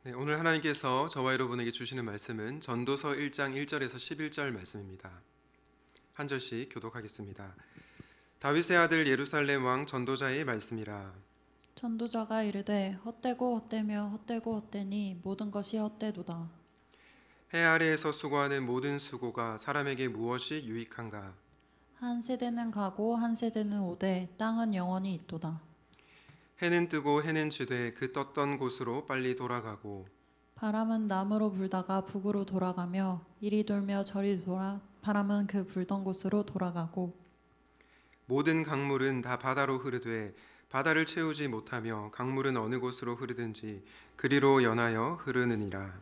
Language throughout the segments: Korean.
네, 오늘 하나님께서 저와 여러분에게 주시는 말씀은 전도서 1장 1절에서 11절 말씀입니다. 한 절씩 교독하겠습니다. 다윗의 아들 예루살렘 왕 전도자의 말씀이라. 전도자가 이르되 헛되고 헛되며 헛되고 헛되니 모든 것이 헛되도다. 해 아래에서 수고하는 모든 수고가 사람에게 무엇이 유익한가? 한 세대는 가고 한 세대는 오되 땅은 영원히 있도다. 바람은 뜨고 해는 지되 그 떴던 곳으로 빨리 돌아가고 바람은 남으로 불다가 북으로 돌아가며 이리 돌며 저리 돌아 바람은 그 불던 곳으로 돌아가고 모든 강물은 다 바다로 흐르되 바다를 채우지 못하며 강물은 어느 곳으로 흐르든지 그리로 연하여 흐르느니라.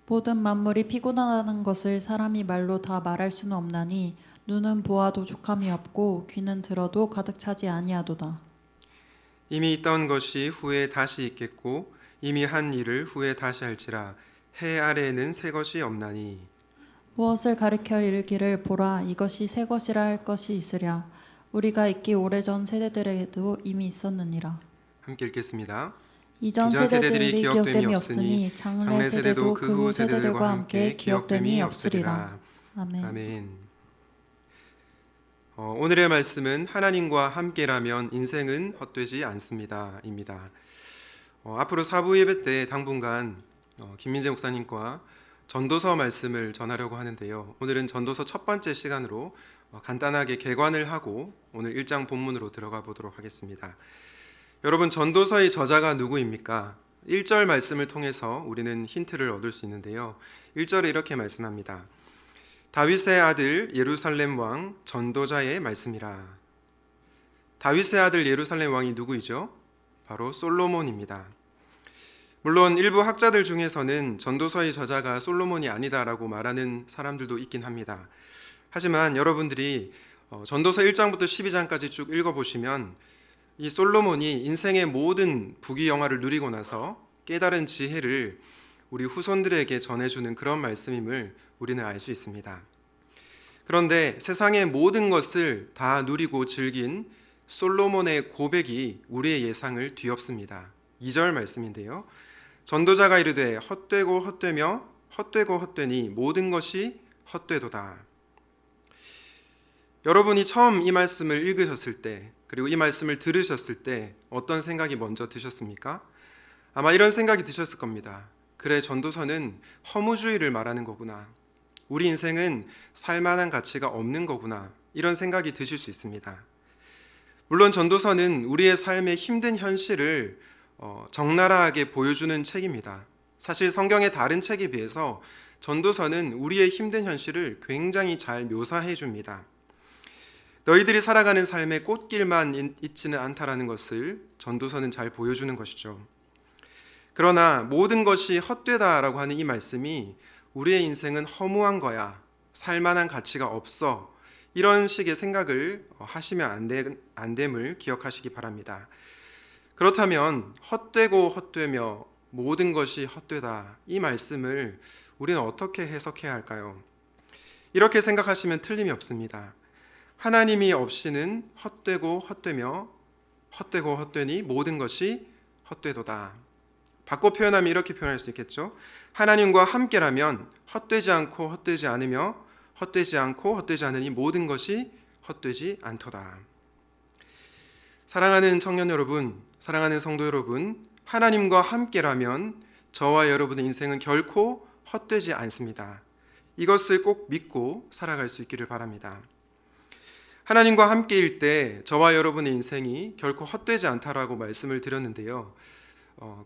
모든 만물이 피곤하다는 것을 사람이 말로 다 말할 수는 없나니 눈은 보아도 족함이 없고 귀는 들어도 가득 차지 아니하도다. 이미 있던 것이 후에 다시 있겠고 이미 한 일을 후에 다시 할지라. 해 아래에는 새 것이 없나니. 무엇을 가리켜 이르기를 보라 이것이 새 것이라 할 것이 있으랴. 우리가 있기 오래전 세대들에게도 이미 있었느니라. 함께 읽겠습니다. 이전 세대들이 기억됨이 없으니 장래 세대도 그 후 세대들과 함께 기억됨이 없으리라. 아멘. 아멘. 오늘의 말씀은 하나님과 함께라면 인생은 헛되지 않습니다 입니다. 앞으로 사부 예배 때 당분간 김민재 목사님과 전도서 말씀을 전하려고 하는데요. 오늘은 전도서 첫 번째 시간으로 간단하게 개관을 하고 오늘 1장 본문으로 들어가 보도록 하겠습니다. 여러분, 전도서의 저자가 누구입니까? 1절 말씀을 통해서 우리는 힌트를 얻을 수 있는데요. 1절에 이렇게 말씀합니다. 다윗의 아들 예루살렘 왕 전도자의 말씀이라. 다윗의 아들 예루살렘 왕이 누구이죠? 바로 솔로몬입니다. 물론 일부 학자들 중에서는 전도서의 저자가 솔로몬이 아니다라고 말하는 사람들도 있긴 합니다. 하지만 여러분들이 전도서 1장부터 12장까지 쭉 읽어보시면 이 솔로몬이 인생의 모든 부귀영화를 누리고 나서 깨달은 지혜를 우리 후손들에게 전해주는 그런 말씀임을 우리는 알 수 있습니다. 그런데 세상의 모든 것을 다 누리고 즐긴 솔로몬의 고백이 우리의 예상을 뒤엎습니다. 2절 말씀인데요. 전도자가 이르되 헛되고 헛되며 헛되고 헛되니 모든 것이 헛되도다. 여러분이 처음 이 말씀을 읽으셨을 때, 그리고 이 말씀을 들으셨을 때 어떤 생각이 먼저 드셨습니까? 아마 이런 생각이 드셨을 겁니다. 그래, 전도서는 허무주의를 말하는 거구나. 우리 인생은 살만한 가치가 없는 거구나. 이런 생각이 드실 수 있습니다. 물론 전도서는 우리의 삶의 힘든 현실을 적나라하게 보여주는 책입니다. 사실 성경의 다른 책에 비해서 전도서는 우리의 힘든 현실을 굉장히 잘 묘사해 줍니다. 너희들이 살아가는 삶의 꽃길만 있지는 않다라는 것을 전도서는 잘 보여주는 것이죠. 그러나 모든 것이 헛되다라고 하는 이 말씀이 우리의 인생은 허무한 거야, 살만한 가치가 없어, 이런 식의 생각을 하시면 안 됨을 기억하시기 바랍니다. 그렇다면 헛되고 헛되며 모든 것이 헛되다, 이 말씀을 우리는 어떻게 해석해야 할까요? 이렇게 생각하시면 틀림이 없습니다. 하나님이 없이는 헛되고 헛되며 헛되고 헛되니 모든 것이 헛되도다. 바꿔 표현하면 이렇게 표현할 수 있겠죠. 하나님과 함께라면 헛되지 않고 헛되지 않으며 헛되지 않고 헛되지 않으니 모든 것이 헛되지 않도다. 사랑하는 청년 여러분, 사랑하는 성도 여러분, 하나님과 함께라면 저와 여러분의 인생은 결코 헛되지 않습니다. 이것을 꼭 믿고 살아갈 수 있기를 바랍니다. 하나님과 함께일 때 저와 여러분의 인생이 결코 헛되지 않다라고 말씀을 드렸는데요.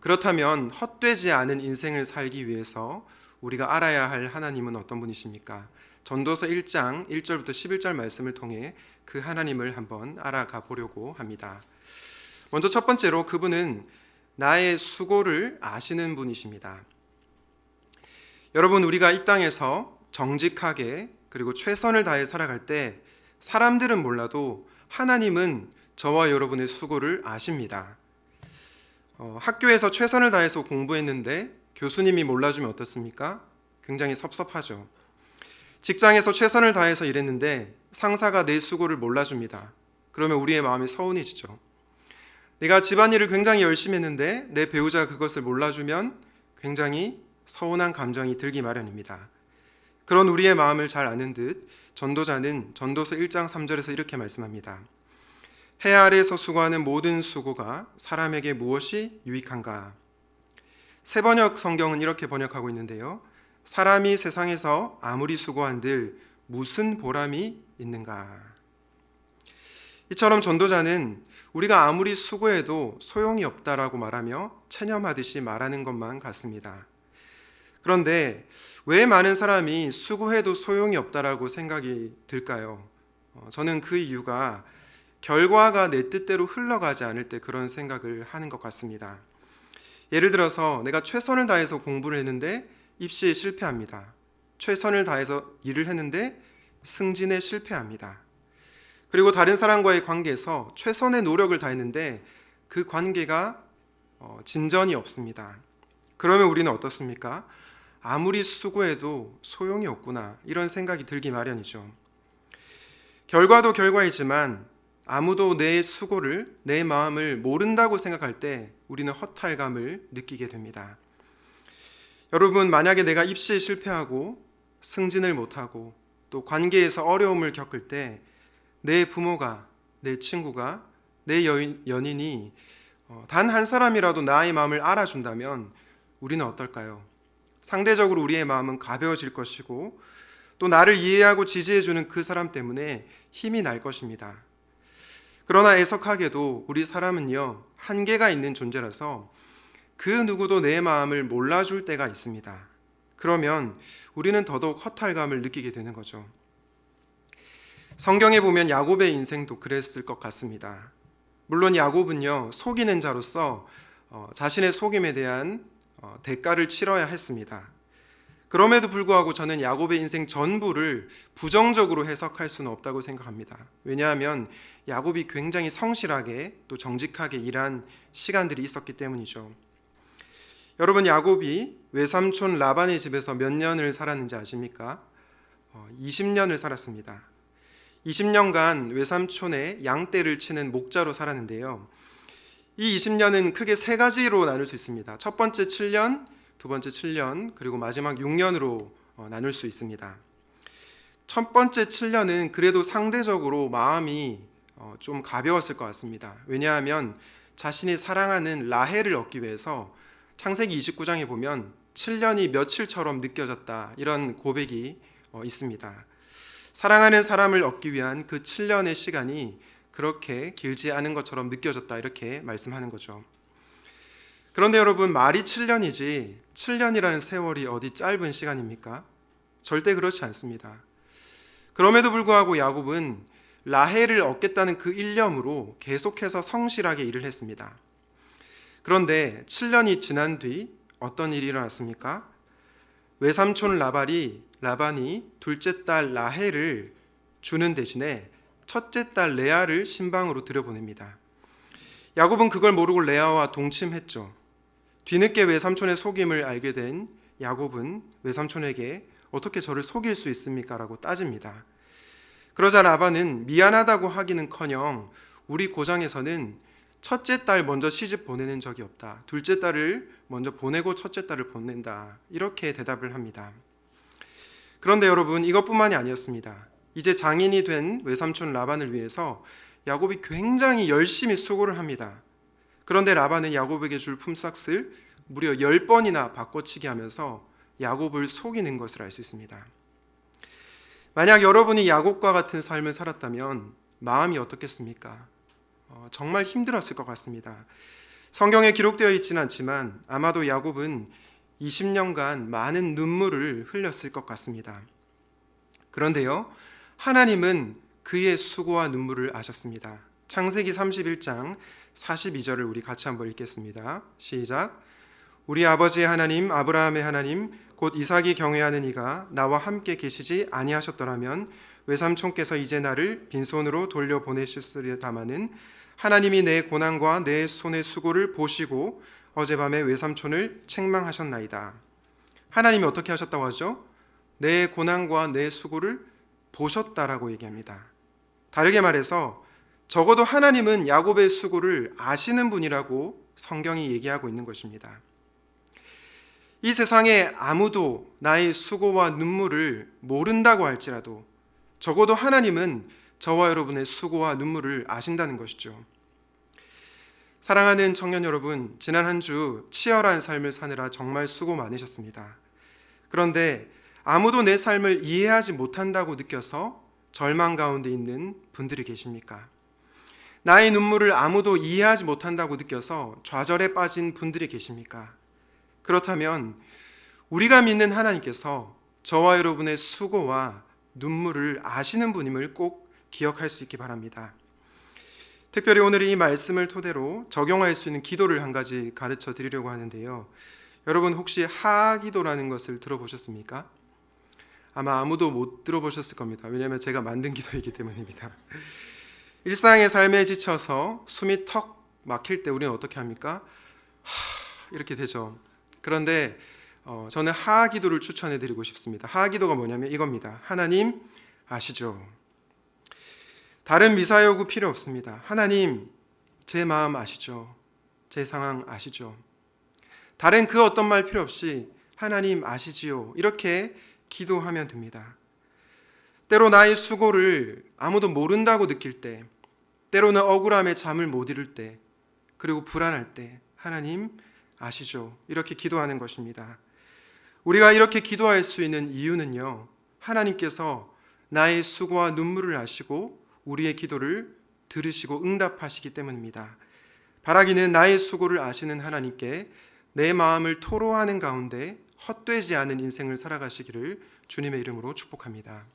그렇다면 헛되지 않은 인생을 살기 위해서 우리가 알아야 할 하나님은 어떤 분이십니까? 전도서 1장 1절부터 11절 말씀을 통해 그 하나님을 한번 알아가 보려고 합니다. 먼저 첫 번째로 그분은 나의 수고를 아시는 분이십니다. 여러분, 우리가 이 땅에서 정직하게 그리고 최선을 다해 살아갈 때 사람들은 몰라도 하나님은 저와 여러분의 수고를 아십니다. 학교에서 최선을 다해서 공부했는데 교수님이 몰라주면 어떻습니까? 굉장히 섭섭하죠. 직장에서 최선을 다해서 일했는데 상사가 내 수고를 몰라줍니다. 그러면 우리의 마음이 서운해지죠. 내가 집안일을 굉장히 열심히 했는데 내 배우자가 그것을 몰라주면 굉장히 서운한 감정이 들기 마련입니다. 그런 우리의 마음을 잘 아는 듯 전도자는 전도서 1장 3절에서 이렇게 말씀합니다. 해 아래에서 수고하는 모든 수고가 사람에게 무엇이 유익한가? 새번역 성경은 이렇게 번역하고 있는데요. 사람이 세상에서 아무리 수고한들 무슨 보람이 있는가? 이처럼 전도자는 우리가 아무리 수고해도 소용이 없다라고 말하며 체념하듯이 말하는 것만 같습니다. 그런데 왜 많은 사람이 수고해도 소용이 없다라고 생각이 들까요? 저는 그 이유가 결과가 내 뜻대로 흘러가지 않을 때 그런 생각을 하는 것 같습니다. 예를 들어서 내가 최선을 다해서 공부를 했는데 입시에 실패합니다. 최선을 다해서 일을 했는데 승진에 실패합니다. 그리고 다른 사람과의 관계에서 최선의 노력을 다했는데 그 관계가 진전이 없습니다. 그러면 우리는 어떻습니까? 아무리 수고해도 소용이 없구나, 이런 생각이 들기 마련이죠. 결과도 결과이지만 아무도 내 수고를, 내 마음을 모른다고 생각할 때 우리는 허탈감을 느끼게 됩니다. 여러분, 만약에 내가 입시에 실패하고 승진을 못하고 또 관계에서 어려움을 겪을 때 내 부모가, 내 친구가, 내 연인이 단 한 사람이라도 나의 마음을 알아준다면 우리는 어떨까요? 상대적으로 우리의 마음은 가벼워질 것이고 또 나를 이해하고 지지해주는 그 사람 때문에 힘이 날 것입니다. 그러나 애석하게도 우리 사람은요, 한계가 있는 존재라서 그 누구도 내 마음을 몰라줄 때가 있습니다. 그러면 우리는 더더욱 허탈감을 느끼게 되는 거죠. 성경에 보면 야곱의 인생도 그랬을 것 같습니다. 물론 야곱은요, 속이는 자로서 자신의 속임에 대한 대가를 치러야 했습니다. 그럼에도 불구하고 저는 야곱의 인생 전부를 부정적으로 해석할 수는 없다고 생각합니다. 왜냐하면 야곱이 굉장히 성실하게 또 정직하게 일한 시간들이 있었기 때문이죠. 여러분, 야곱이 외삼촌 라반의 집에서 몇 년을 살았는지 아십니까? 20년을 살았습니다. 20년간 외삼촌의 양떼를 치는 목자로 살았는데요. 이 20년은 크게 세 가지로 나눌 수 있습니다. 첫 번째 7년, 두 번째 7년, 그리고 마지막 6년으로 나눌 수 있습니다. 첫 번째 7년은 그래도 상대적으로 마음이 좀 가벼웠을 것 같습니다. 왜냐하면 자신이 사랑하는 라헬을 얻기 위해서 창세기 29장에 보면 7년이 며칠처럼 느껴졌다, 이런 고백이 있습니다. 사랑하는 사람을 얻기 위한 그 7년의 시간이 그렇게 길지 않은 것처럼 느껴졌다, 이렇게 말씀하는 거죠. 그런데 여러분, 말이 7년이지 7년이라는 세월이 어디 짧은 시간입니까? 절대 그렇지 않습니다. 그럼에도 불구하고 야곱은 라헬을 얻겠다는 그 일념으로 계속해서 성실하게 일을 했습니다. 그런데 7년이 지난 뒤 어떤 일이 일어났습니까? 외삼촌 라반이 둘째 딸 라헬을 주는 대신에 첫째 딸 레아를 신방으로 들여보냅니다. 야곱은 그걸 모르고 레아와 동침했죠. 뒤늦게 외삼촌의 속임을 알게 된 야곱은 외삼촌에게 어떻게 저를 속일 수 있습니까? 라고 따집니다. 그러자 라반은 미안하다고 하기는커녕 우리 고장에서는 첫째 딸 먼저 시집 보내는 적이 없다. 둘째 딸을 먼저 보내고 첫째 딸을 보낸다. 이렇게 대답을 합니다. 그런데 여러분, 이것뿐만이 아니었습니다. 이제 장인이 된 외삼촌 라반을 위해서 야곱이 굉장히 열심히 수고를 합니다. 그런데 라반은 야곱에게 줄 품삯을 무려 10번이나 바꿔치기 하면서 야곱을 속이는 것을 알 수 있습니다. 만약 여러분이 야곱과 같은 삶을 살았다면 마음이 어떻겠습니까? 정말 힘들었을 것 같습니다. 성경에 기록되어 있지는 않지만 아마도 야곱은 20년간 많은 눈물을 흘렸을 것 같습니다. 그런데요, 하나님은 그의 수고와 눈물을 아셨습니다. 창세기 31장 42절을 우리 같이 한번 읽겠습니다. 시작. 우리 아버지의 하나님 아브라함의 하나님 곧 이삭이 경외하는 이가 나와 함께 계시지 아니하셨더라면 외삼촌께서 이제 나를 빈손으로 돌려보내셨으리다마는 하나님이 내 고난과 내 손의 수고를 보시고 어젯밤에 외삼촌을 책망하셨나이다. 하나님이 어떻게 하셨다고 하죠? 내 고난과 내 수고를 보셨다라고 얘기합니다. 다르게 말해서 적어도 하나님은 야곱의 수고를 아시는 분이라고 성경이 얘기하고 있는 것입니다. 이 세상에 아무도 나의 수고와 눈물을 모른다고 할지라도 적어도 하나님은 저와 여러분의 수고와 눈물을 아신다는 것이죠. 사랑하는 청년 여러분, 지난 한 주 치열한 삶을 사느라 정말 수고 많으셨습니다. 그런데 아무도 내 삶을 이해하지 못한다고 느껴서 절망 가운데 있는 분들이 계십니까? 나의 눈물을 아무도 이해하지 못한다고 느껴서 좌절에 빠진 분들이 계십니까? 그렇다면 우리가 믿는 하나님께서 저와 여러분의 수고와 눈물을 아시는 분임을 꼭 기억할 수 있기 바랍니다. 특별히 오늘 이 말씀을 토대로 적용할 수 있는 기도를 한 가지 가르쳐 드리려고 하는데요. 여러분 혹시 하기도라는 것을 들어보셨습니까? 아마 아무도 못 들어보셨을 겁니다. 왜냐하면 제가 만든 기도이기 때문입니다. 일상의 삶에 지쳐서 숨이 턱 막힐 때 우리는 어떻게 합니까? 이렇게 되죠. 그런데 저는 하기도를 추천해 드리고 싶습니다. 하기도가 뭐냐면 이겁니다. 하나님 아시죠? 다른 미사 여구 필요 없습니다. 하나님, 제 마음 아시죠? 제 상황 아시죠? 다른 그 어떤 말 필요 없이 하나님 아시지요? 이렇게 기도하면 됩니다. 때로 나의 수고를 아무도 모른다고 느낄 때, 때로는 억울함에 잠을 못 이룰 때, 그리고 불안할 때 하나님 아시죠? 이렇게 기도하는 것입니다. 우리가 이렇게 기도할 수 있는 이유는요, 하나님께서 나의 수고와 눈물을 아시고 우리의 기도를 들으시고 응답하시기 때문입니다. 바라기는 나의 수고를 아시는 하나님께 내 마음을 토로하는 가운데 헛되지 않은 인생을 살아가시기를 주님의 이름으로 축복합니다.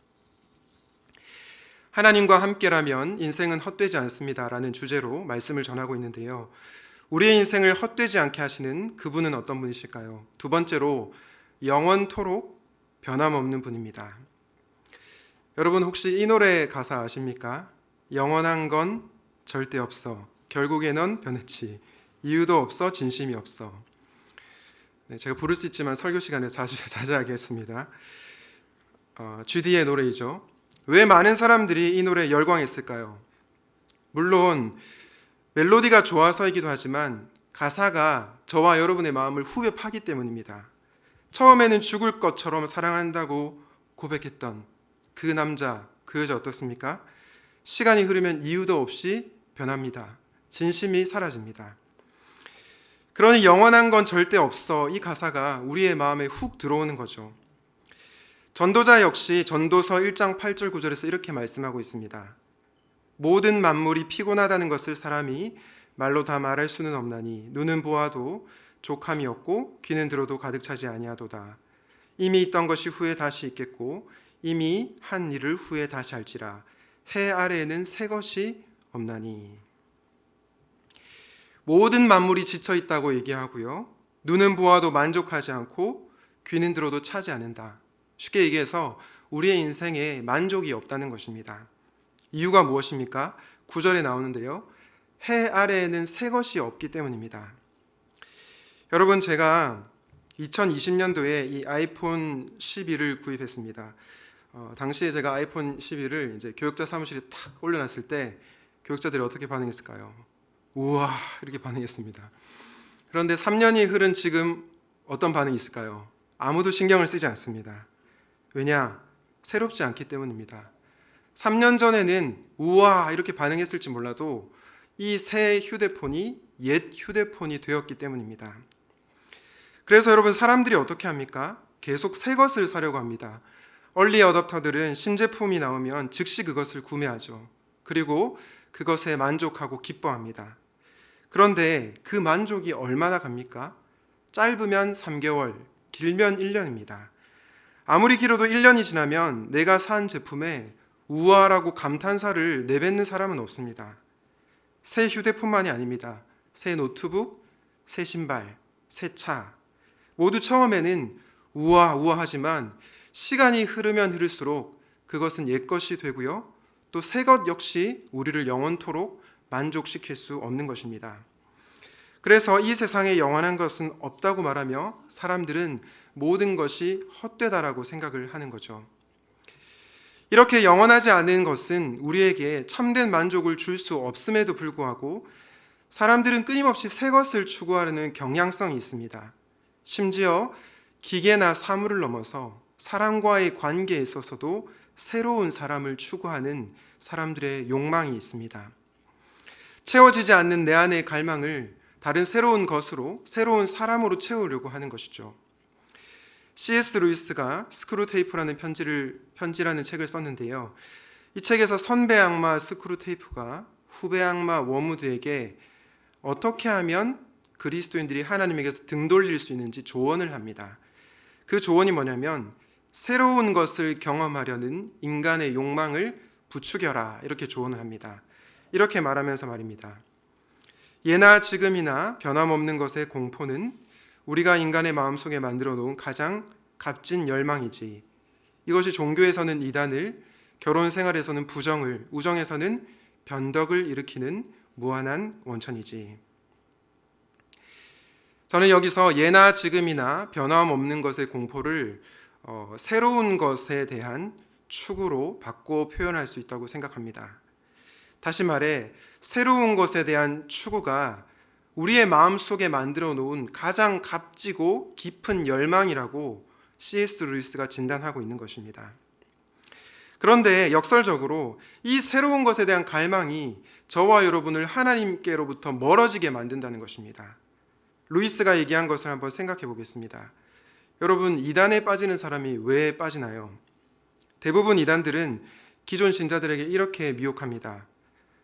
하나님과 함께라면 인생은 헛되지 않습니다 라는 주제로 말씀을 전하고 있는데요. 우리의 인생을 헛되지 않게 하시는 그분은 어떤 분이실까요? 두 번째로 영원토록 변함없는 분입니다. 여러분 혹시 이 노래 가사 아십니까? 영원한 건 절대 없어. 결국에 넌 변했지. 이유도 없어. 진심이 없어. 네, 제가 부를 수 있지만 설교 시간에 자제하게 했습니다. GD의 노래이죠. 왜 많은 사람들이 이 노래에 열광했을까요? 물론 멜로디가 좋아서이기도 하지만 가사가 저와 여러분의 마음을 후벼 파기 때문입니다. 처음에는 죽을 것처럼 사랑한다고 고백했던 그 남자, 그 여자 어떻습니까? 시간이 흐르면 이유도 없이 변합니다. 진심이 사라집니다. 그러니 영원한 건 절대 없어. 이 가사가 우리의 마음에 훅 들어오는 거죠. 전도자 역시 전도서 1장 8절 9절에서 이렇게 말씀하고 있습니다. 모든 만물이 피곤하다는 것을 사람이 말로 다 말할 수는 없나니 눈은 보아도 족함이 없고 귀는 들어도 가득 차지 아니하도다. 이미 있던 것이 후에 다시 있겠고 이미 한 일을 후에 다시 할지라. 해 아래에는 새 것이 없나니. 모든 만물이 지쳐 있다고 얘기하고요. 눈은 보아도 만족하지 않고 귀는 들어도 차지 않는다. 쉽게 얘기해서 우리의 인생에 만족이 없다는 것입니다. 이유가 무엇입니까? 9절에 나오는데요. 해 아래에는 새 것이 없기 때문입니다. 여러분 제가 2020년도에 이 아이폰 11을 구입했습니다. 당시에 제가 아이폰 11을 이제 교육자 사무실에 탁 올려놨을 때 교육자들이 어떻게 반응했을까요? 우와 이렇게 반응했습니다. 그런데 3년이 흐른 지금 어떤 반응이 있을까요? 아무도 신경을 쓰지 않습니다. 왜냐? 새롭지 않기 때문입니다. 3년 전에는 우와 이렇게 반응했을지 몰라도 이 새 휴대폰이 옛 휴대폰이 되었기 때문입니다. 그래서 여러분 사람들이 어떻게 합니까? 계속 새 것을 사려고 합니다. 얼리 어댑터들은 신제품이 나오면 즉시 그것을 구매하죠. 그리고 그것에 만족하고 기뻐합니다. 그런데 그 만족이 얼마나 갑니까? 짧으면 3개월, 길면 1년입니다. 아무리 길어도 1년이 지나면 내가 산 제품에 우와라고 감탄사를 내뱉는 사람은 없습니다. 새 휴대폰만이 아닙니다. 새 노트북, 새 신발, 새 차. 모두 처음에는 우와 하지만 시간이 흐르면 흐를수록 그것은 옛것이 되고요. 또 새 것 역시 우리를 영원토록 만족시킬 수 없는 것입니다. 그래서 이 세상에 영원한 것은 없다고 말하며 사람들은 모든 것이 헛되다라고 생각을 하는 거죠. 이렇게 영원하지 않은 것은 우리에게 참된 만족을 줄 수 없음에도 불구하고 사람들은 끊임없이 새 것을 추구하려는 경향성이 있습니다. 심지어 기계나 사물을 넘어서 사람과의 관계에 있어서도 새로운 사람을 추구하는 사람들의 욕망이 있습니다. 채워지지 않는 내 안의 갈망을 다른 새로운 것으로, 새로운 사람으로 채우려고 하는 것이죠. C.S. 루이스가 스크루테이프라는 편지라는 책을 썼는데요. 이 책에서 선배 악마 스크루테이프가 후배 악마 워무드에게 어떻게 하면 그리스도인들이 하나님에게서 등 돌릴 수 있는지 조언을 합니다. 그 조언이 뭐냐면 새로운 것을 경험하려는 인간의 욕망을 부추겨라, 이렇게 조언을 합니다. 이렇게 말하면서 말입니다. 예나 지금이나 변함없는 것의 공포는 우리가 인간의 마음속에 만들어 놓은 가장 값진 열망이지. 이것이 종교에서는 이단을, 결혼 생활에서는 부정을, 우정에서는 변덕을 일으키는 무한한 원천이지. 저는 여기서 예나 지금이나 변함없는 것의 공포를 새로운 것에 대한 추구로 바꿔 표현할 수 있다고 생각합니다. 다시 말해 새로운 것에 대한 추구가 우리의 마음속에 만들어 놓은 가장 값지고 깊은 열망이라고 C.S. 루이스가 진단하고 있는 것입니다. 그런데 역설적으로 이 새로운 것에 대한 갈망이 저와 여러분을 하나님께로부터 멀어지게 만든다는 것입니다. 루이스가 얘기한 것을 한번 생각해 보겠습니다. 여러분, 이단에 빠지는 사람이 왜 빠지나요? 대부분 이단들은 기존 신자들에게 이렇게 미혹합니다.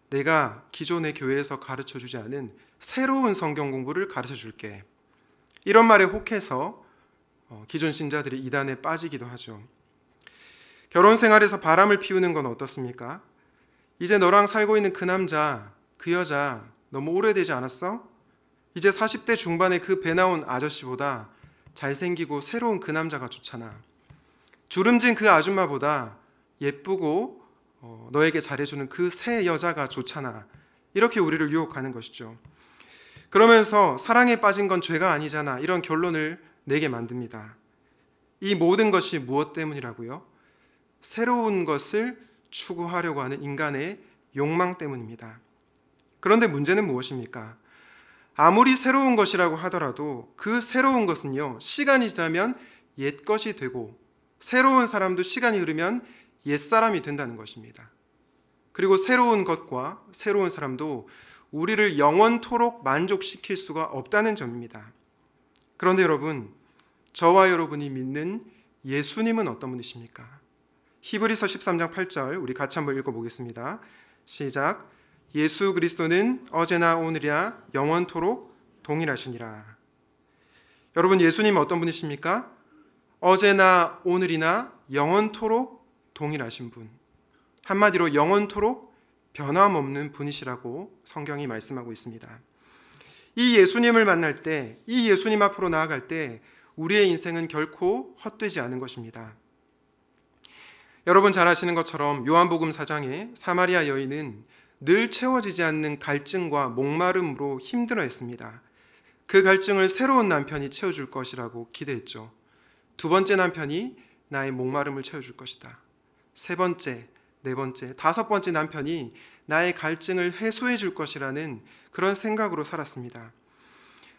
내가 기존의 교회에서 가르쳐 주지 않은 새로운 성경 공부를 가르쳐 줄게. 이런 말에 혹해서 기존 신자들이 이단에 빠지기도 하죠. 결혼 생활에서 바람을 피우는 건 어떻습니까? 이제 너랑 살고 있는 그 남자, 그 여자 너무 오래되지 않았어? 이제 40대 중반의 그 배 나온 아저씨보다 잘생기고 새로운 그 남자가 좋잖아. 주름진 그 아줌마보다 예쁘고 너에게 잘해주는 그 새 여자가 좋잖아. 이렇게 우리를 유혹하는 것이죠. 그러면서 사랑에 빠진 건 죄가 아니잖아, 이런 결론을 내게 만듭니다. 이 모든 것이 무엇 때문이라고요? 새로운 것을 추구하려고 하는 인간의 욕망 때문입니다. 그런데 문제는 무엇입니까? 아무리 새로운 것이라고 하더라도 그 새로운 것은요, 시간이 지나면 옛것이 되고 새로운 사람도 시간이 흐르면 옛사람이 된다는 것입니다. 그리고 새로운 것과 새로운 사람도 우리를 영원토록 만족시킬 수가 없다는 점입니다. 그런데 여러분, 저와 여러분이 믿는 예수님은 어떤 분이십니까? 히브리서 13장 8절 우리 같이 한번 읽어보겠습니다. 시작. 예수 그리스도는 어제나 오늘이야 영원토록 동일하시니라. 여러분, 예수님 어떤 분이십니까? 어제나 오늘이나 영원토록 동일하신 분. 한마디로 영원토록 변함없는 분이시라고 성경이 말씀하고 있습니다. 이 예수님을 만날 때, 이 예수님 앞으로 나아갈 때 우리의 인생은 결코 헛되지 않은 것입니다. 여러분 잘 아시는 것처럼 요한복음 4장에 사마리아 여인은 늘 채워지지 않는 갈증과 목마름으로 힘들어했습니다. 그 갈증을 새로운 남편이 채워줄 것이라고 기대했죠. 두 번째 남편이 나의 목마름을 채워줄 것이다. 세 번째, 네 번째, 다섯 번째 남편이 나의 갈증을 해소해 줄 것이라는 그런 생각으로 살았습니다.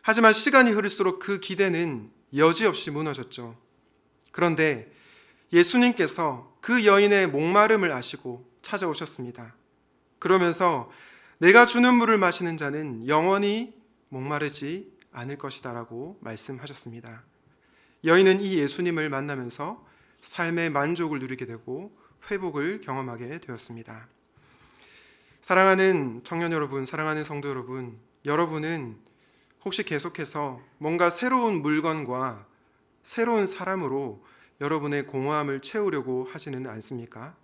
하지만 시간이 흐를수록 그 기대는 여지없이 무너졌죠. 그런데 예수님께서 그 여인의 목마름을 아시고 찾아오셨습니다. 그러면서 내가 주는 물을 마시는 자는 영원히 목마르지 않을 것이다 라고 말씀하셨습니다. 여인은 이 예수님을 만나면서 삶의 만족을 누리게 되고 회복을 경험하게 되었습니다. 사랑하는 청년 여러분, 사랑하는 성도 여러분, 여러분은 혹시 계속해서 뭔가 새로운 물건과 새로운 사람으로 여러분의 공허함을 채우려고 하지는 않습니까?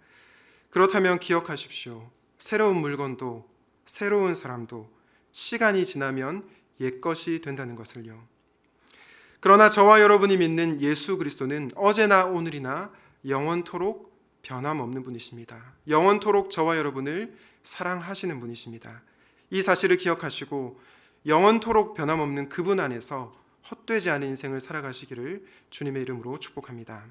그렇다면 기억하십시오. 새로운 물건도 새로운 사람도 시간이 지나면 옛것이 된다는 것을요. 그러나 저와 여러분이 믿는 예수 그리스도는 어제나 오늘이나 영원토록 변함없는 분이십니다. 영원토록 저와 여러분을 사랑하시는 분이십니다. 이 사실을 기억하시고 영원토록 변함없는 그분 안에서 헛되지 않은 인생을 살아가시기를 주님의 이름으로 축복합니다.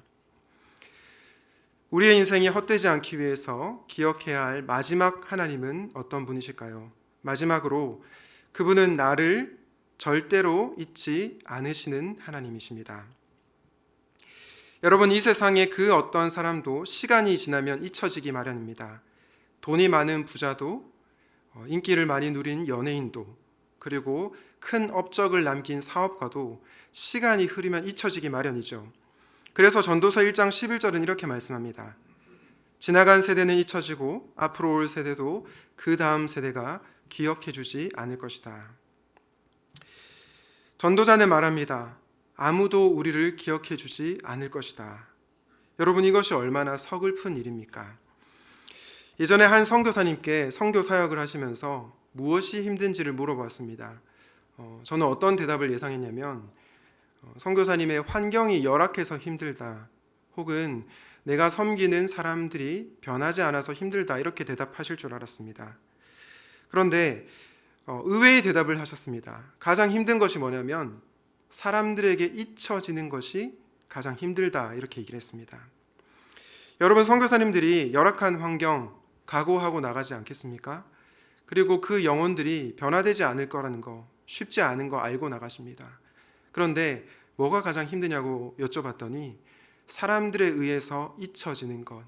우리의 인생이 헛되지 않기 위해서 기억해야 할 마지막 하나님은 어떤 분이실까요? 마지막으로 그분은 나를 절대로 잊지 않으시는 하나님이십니다. 여러분, 이 세상에 그 어떤 사람도 시간이 지나면 잊혀지기 마련입니다. 돈이 많은 부자도, 인기를 많이 누린 연예인도, 그리고 큰 업적을 남긴 사업가도 시간이 흐르면 잊혀지기 마련이죠. 그래서 전도서 1장 11절은 이렇게 말씀합니다. 지나간 세대는 잊혀지고 앞으로 올 세대도 그 다음 세대가 기억해 주지 않을 것이다. 전도자는 말합니다. 아무도 우리를 기억해 주지 않을 것이다. 여러분, 이것이 얼마나 서글픈 일입니까? 예전에 한 선교사님께 선교 사역을 하시면서 무엇이 힘든지를 물어봤습니다. 저는 어떤 대답을 예상했냐면 선교사님의 환경이 열악해서 힘들다, 혹은 내가 섬기는 사람들이 변하지 않아서 힘들다, 이렇게 대답하실 줄 알았습니다. 그런데 의외의 대답을 하셨습니다. 가장 힘든 것이 뭐냐면 사람들에게 잊혀지는 것이 가장 힘들다, 이렇게 얘기를 했습니다. 여러분, 선교사님들이 열악한 환경 각오하고 나가지 않겠습니까? 그리고 그 영혼들이 변화되지 않을 거라는 거, 쉽지 않은 거 알고 나가십니다. 그런데 뭐가 가장 힘드냐고 여쭤봤더니 사람들에 의해서 잊혀지는 것,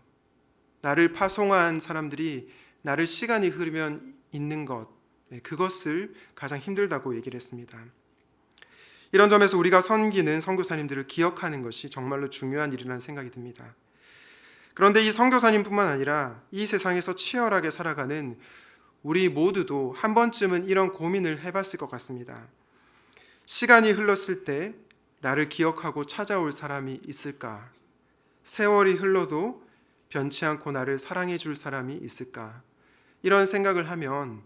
나를 파송한 사람들이 나를 시간이 흐르면 잊는 것, 그것을 가장 힘들다고 얘기를 했습니다. 이런 점에서 우리가 섬기는 선교사님들을 기억하는 것이 정말로 중요한 일이라는 생각이 듭니다. 그런데 이 선교사님뿐만 아니라 이 세상에서 치열하게 살아가는 우리 모두도 한 번쯤은 이런 고민을 해봤을 것 같습니다. 시간이 흘렀을 때 나를 기억하고 찾아올 사람이 있을까? 세월이 흘러도 변치 않고 나를 사랑해 줄 사람이 있을까? 이런 생각을 하면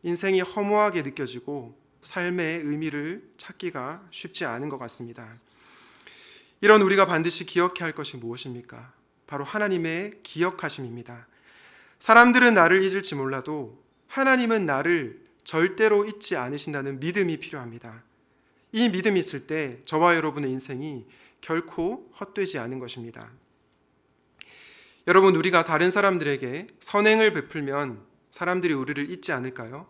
인생이 허무하게 느껴지고 삶의 의미를 찾기가 쉽지 않은 것 같습니다. 이런 우리가 반드시 기억해야 할 것이 무엇입니까? 바로 하나님의 기억하심입니다. 사람들은 나를 잊을지 몰라도 하나님은 나를 절대로 잊지 않으신다는 믿음이 필요합니다. 이 믿음이 있을 때 저와 여러분의 인생이 결코 헛되지 않은 것입니다. 여러분, 우리가 다른 사람들에게 선행을 베풀면 사람들이 우리를 잊지 않을까요?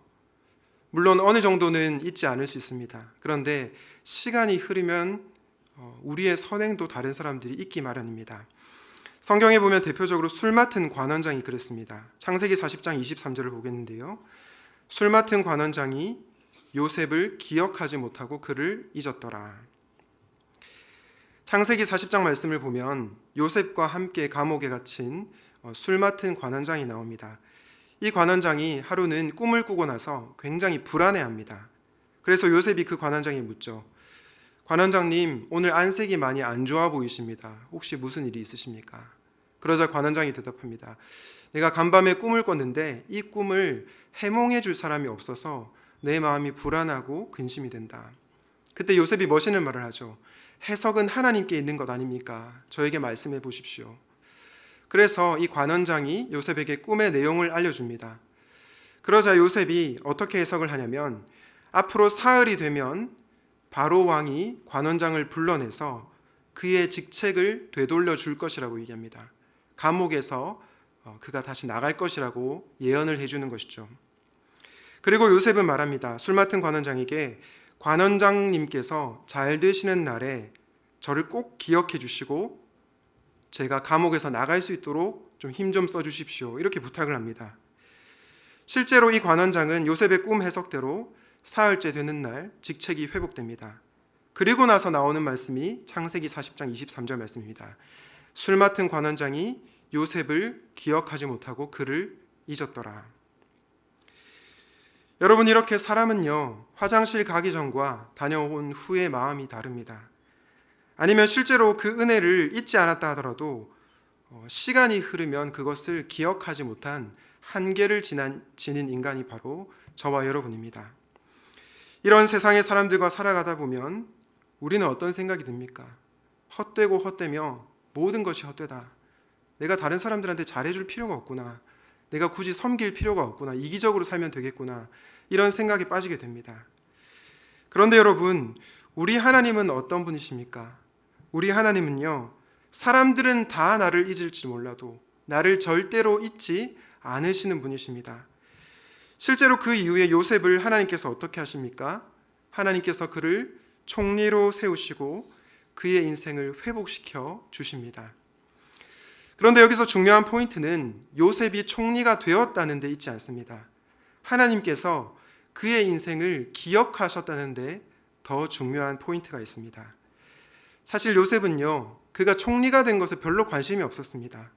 물론 어느 정도는 잊지 않을 수 있습니다. 그런데 시간이 흐르면 우리의 선행도 다른 사람들이 잊기 마련입니다. 성경에 보면 대표적으로 술 맡은 관원장이 그랬습니다. 창세기 40장 23절을 보겠는데요. 술 맡은 관원장이 요셉을 기억하지 못하고 그를 잊었더라. 창세기 40장 말씀을 보면 요셉과 함께 감옥에 갇힌 술 맡은 관원장이 나옵니다. 이 관원장이 하루는 꿈을 꾸고 나서 굉장히 불안해합니다. 그래서 요셉이 그 관원장에 묻죠. 관원장님, 오늘 안색이 많이 안 좋아 보이십니다. 혹시 무슨 일이 있으십니까? 그러자 관원장이 대답합니다. 내가 간밤에 꿈을 꿨는데 이 꿈을 해몽해 줄 사람이 없어서 내 마음이 불안하고 근심이 된다. 그때 요셉이 멋있는 말을 하죠. 해석은 하나님께 있는 것 아닙니까? 저에게 말씀해 보십시오. 그래서 이 관원장이 요셉에게 꿈의 내용을 알려줍니다. 그러자 요셉이 어떻게 해석을 하냐면 앞으로 사흘이 되면 바로 왕이 관원장을 불러내서 그의 직책을 되돌려 줄 것이라고 얘기합니다. 감옥에서 그가 다시 나갈 것이라고 예언을 해주는 것이죠. 그리고 요셉은 말합니다. 술 맡은 관원장에게 관원장님께서 잘 되시는 날에 저를 꼭 기억해 주시고 제가 감옥에서 나갈 수 있도록 좀 힘 좀 써주십시오. 이렇게 부탁을 합니다. 실제로 이 관원장은 요셉의 꿈 해석대로 사흘째 되는 날 직책이 회복됩니다. 그리고 나서 나오는 말씀이 창세기 40장 23절 말씀입니다. 술 맡은 관원장이 요셉을 기억하지 못하고 그를 잊었더라. 여러분, 이렇게 사람은요, 화장실 가기 전과 다녀온 후의 마음이 다릅니다. 아니면 실제로 그 은혜를 잊지 않았다 하더라도 시간이 흐르면 그것을 기억하지 못한 한계를 지닌 인간이 바로 저와 여러분입니다. 이런 세상의 사람들과 살아가다 보면 우리는 어떤 생각이 듭니까? 헛되고 헛되며 모든 것이 헛되다. 내가 다른 사람들한테 잘해줄 필요가 없구나. 내가 굳이 섬길 필요가 없구나. 이기적으로 살면 되겠구나. 이런 생각에 빠지게 됩니다. 그런데 여러분, 우리 하나님은 어떤 분이십니까? 우리 하나님은요, 사람들은 다 나를 잊을지 몰라도 나를 절대로 잊지 않으시는 분이십니다. 실제로 그 이후에 요셉을 하나님께서 어떻게 하십니까? 하나님께서 그를 총리로 세우시고 그의 인생을 회복시켜 주십니다. 그런데 여기서 중요한 포인트는 요셉이 총리가 되었다는 데 있지 않습니다. 하나님께서 그의 인생을 기억하셨다는 데 더 중요한 포인트가 있습니다. 사실 요셉은요, 그가 총리가 된 것에 별로 관심이 없었습니다.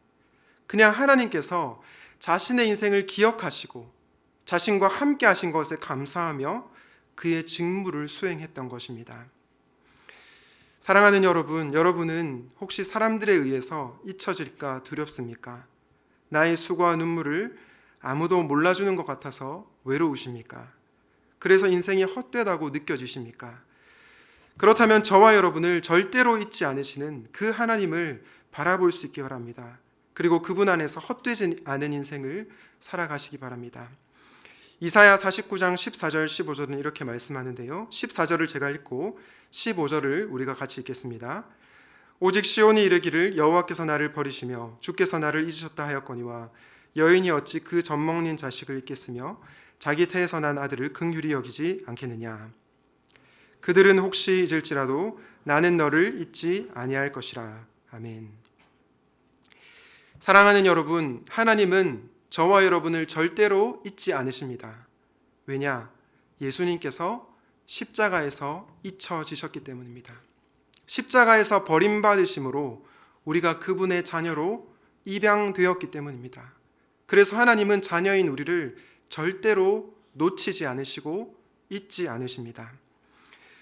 그냥 하나님께서 자신의 인생을 기억하시고 자신과 함께 하신 것에 감사하며 그의 직무를 수행했던 것입니다. 사랑하는 여러분, 여러분은 혹시 사람들에 의해서 잊혀질까 두렵습니까? 나의 수고와 눈물을 아무도 몰라주는 것 같아서 외로우십니까? 그래서 인생이 헛되다고 느껴지십니까? 그렇다면 저와 여러분을 절대로 잊지 않으시는 그 하나님을 바라볼 수 있기 바랍니다. 그리고 그분 안에서 헛되지 않은 인생을 살아가시기 바랍니다. 이사야 49장 14절 15절은 이렇게 말씀하는데요. 14절을 제가 읽고 15절을 우리가 같이 읽겠습니다. 오직 시온이 이르기를 여호와께서 나를 버리시며 주께서 나를 잊으셨다 하였거니와 여인이 어찌 그 젖먹는 자식을 잊겠으며 자기 태에서 난 아들을 긍휼히 여기지 않겠느냐. 그들은 혹시 잊을지라도 나는 너를 잊지 아니할 것이라. 아멘. 사랑하는 여러분, 하나님은 저와 여러분을 절대로 잊지 않으십니다. 왜냐? 예수님께서 십자가에서 잊혀지셨기 때문입니다. 십자가에서 버림받으심으로 우리가 그분의 자녀로 입양되었기 때문입니다. 그래서 하나님은 자녀인 우리를 절대로 놓치지 않으시고 잊지 않으십니다.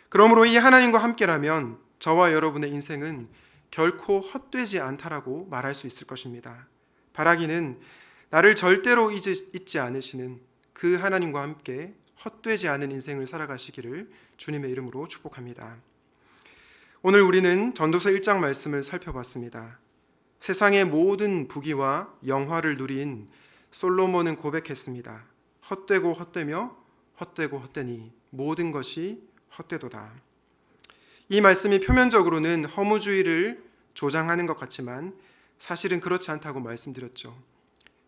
그러므로 이 하나님과 함께라면 저와 여러분의 인생은 결코 헛되지 않다라고 말할 수 있을 것입니다. 바라기는 나를 절대로 잊지 않으시는 그 하나님과 함께 헛되지 않은 인생을 살아가시기를 주님의 이름으로 축복합니다. 오늘 우리는 전도서 1장 말씀을 살펴봤습니다. 세상의 모든 부귀와 영화를 누린 솔로몬은 고백했습니다. 헛되고 헛되며 헛되고 헛되니 모든 것이 헛되도다. 이 말씀이 표면적으로는 허무주의를 조장하는 것 같지만 사실은 그렇지 않다고 말씀드렸죠.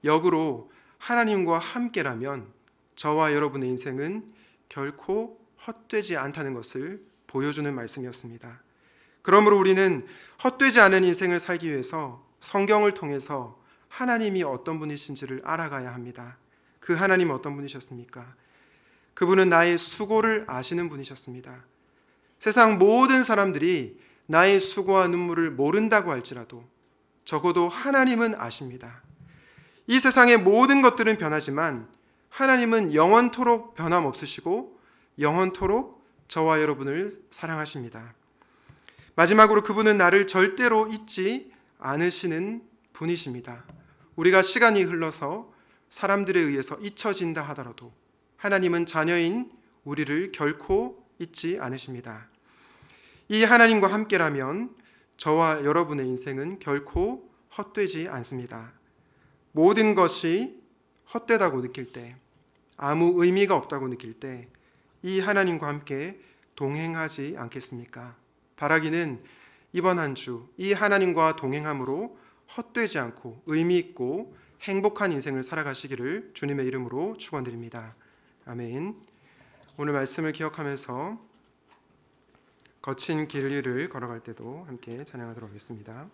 역으로 하나님과 함께라면 저와 여러분의 인생은 결코 헛되지 않다는 것을 보여주는 말씀이었습니다. 그러므로 우리는 헛되지 않은 인생을 살기 위해서 성경을 통해서 하나님이 어떤 분이신지를 알아가야 합니다. 그 하나님은 어떤 분이셨습니까? 그분은 나의 수고를 아시는 분이셨습니다. 세상 모든 사람들이 나의 수고와 눈물을 모른다고 할지라도 적어도 하나님은 아십니다. 이 세상의 모든 것들은 변하지만 하나님은 영원토록 변함없으시고 영원토록 저와 여러분을 사랑하십니다. 마지막으로 그분은 나를 절대로 잊지 않으시는 분이십니다. 우리가 시간이 흘러서 사람들에 의해서 잊혀진다 하더라도 하나님은 자녀인 우리를 결코 잊지 않으십니다. 이 하나님과 함께라면 저와 여러분의 인생은 결코 헛되지 않습니다. 모든 것이 헛되다고 느낄 때, 아무 의미가 없다고 느낄 때 이 하나님과 함께 동행하지 않겠습니까? 바라기는 이번 한 주 이 하나님과 동행함으로 헛되지 않고 의미 있고 행복한 인생을 살아가시기를 주님의 이름으로 축원드립니다. 아멘. 오늘 말씀을 기억하면서 거친 길 위를 걸어갈 때도 함께 찬양하도록 하겠습니다.